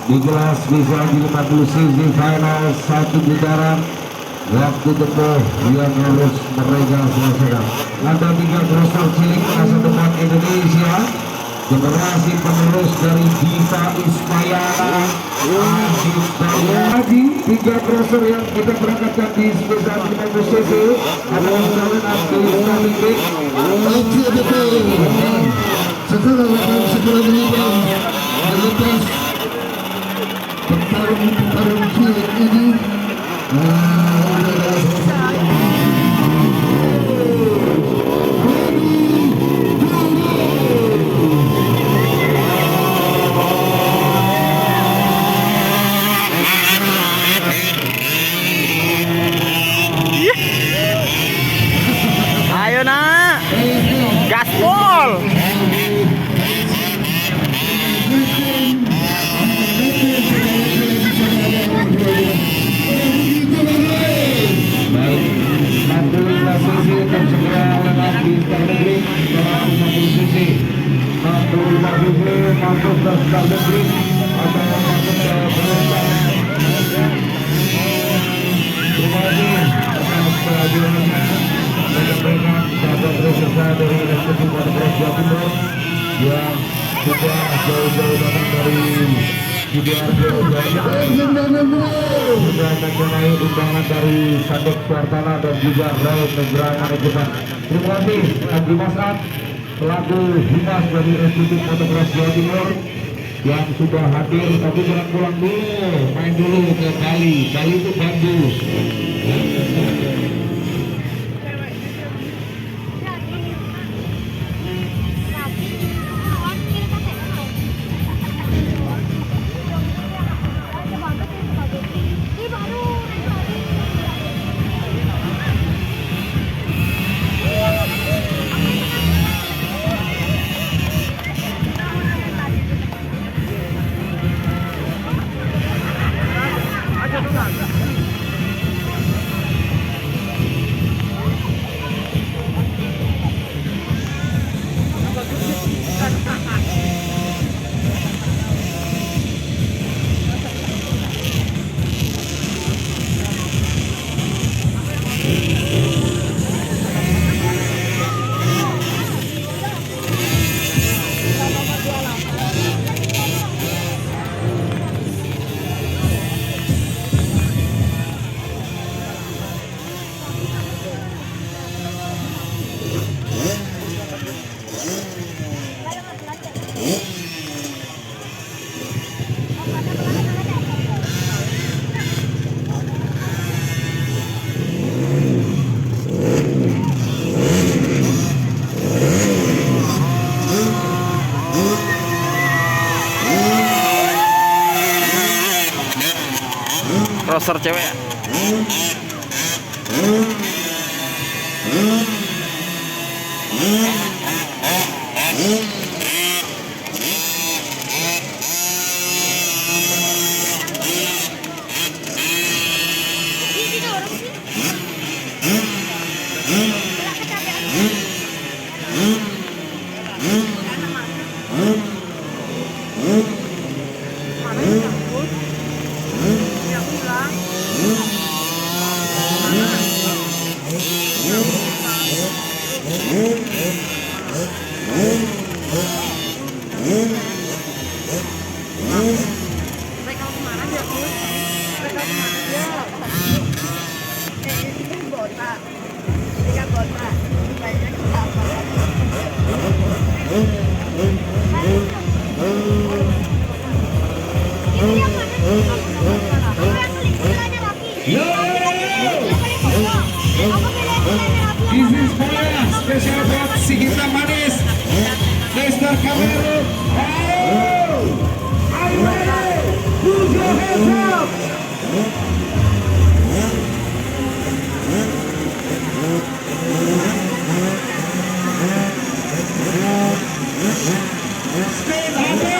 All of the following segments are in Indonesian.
di kelas bisa di 50 cc final 1 putaran. Waktu tempuh yang harus mereka selesaikan. Ada 3 crosser cilik masa depan Indonesia, generasi penerus dari Diva Ismayana, Haji. 3 crosser yang kita berangkatkan di sebesar 50 cc adalah Salim Abdul Salikin. Setelah segera menyimpang melepas petarung cilik ini. Ayo nak, gaspol. yang sudah jauh-jauh datang dari Sidoarjo, sudah mengenai undangan dari Sadek Suartana dan juga Raul Negrana Rebutan. Terima kasih Haji Masad selaku Humas dari Institut Motocross Jawa Timur yang sudah hadir, tapi jangan pulang dulu, main dulu ke Bali. Bali itu bagus. Crosser cewek. This is special buat Sigita Manis, Mr. Camero. Are you ready? Put your hands up. Stay humble.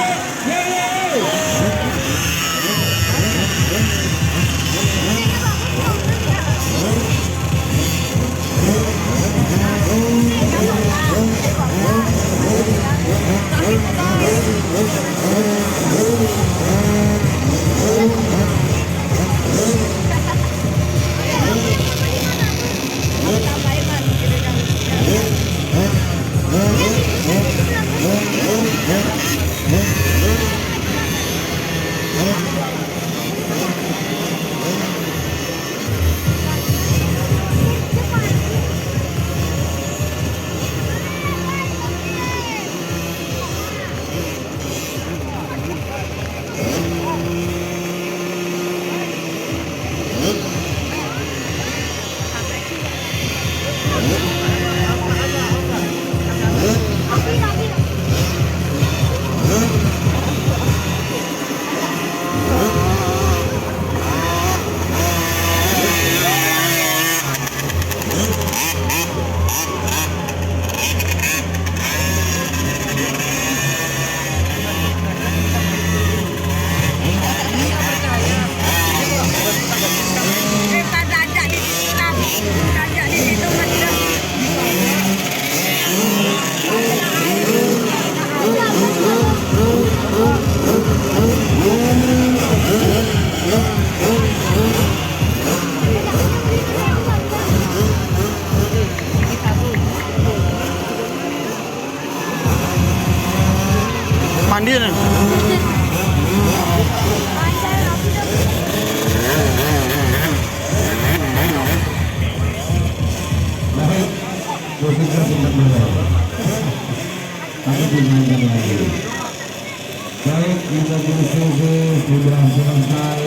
sudah selesai.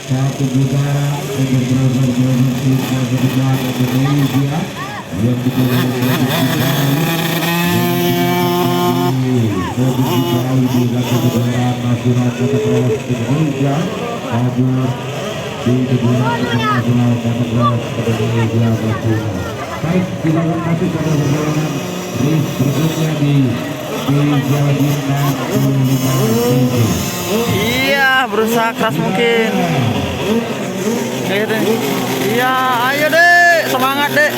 Satu putaran untuk brother tim masa depan Indonesia yang dipilih di kejuaraan nasional motocross Indonesia kabur di kejuaraan internasional motocross Indonesia bersama. Baik, kita akan masuk pada perjalanan race berikutnya di Jawa Bintang 25. Iya, berusaha keras mungkin. Kayak gitu. Iya, ayo deh, semangat deh.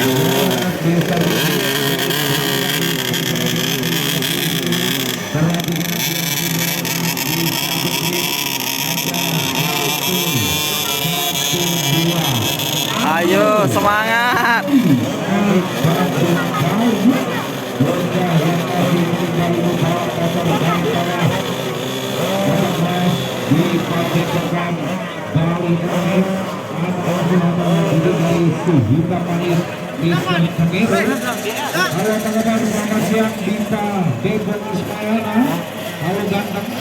Ayo, semangat. Suhita Manis Islam Sakir. Halo teman-teman, selamat siang. Bintang Depok Ismail. Halo ganteng.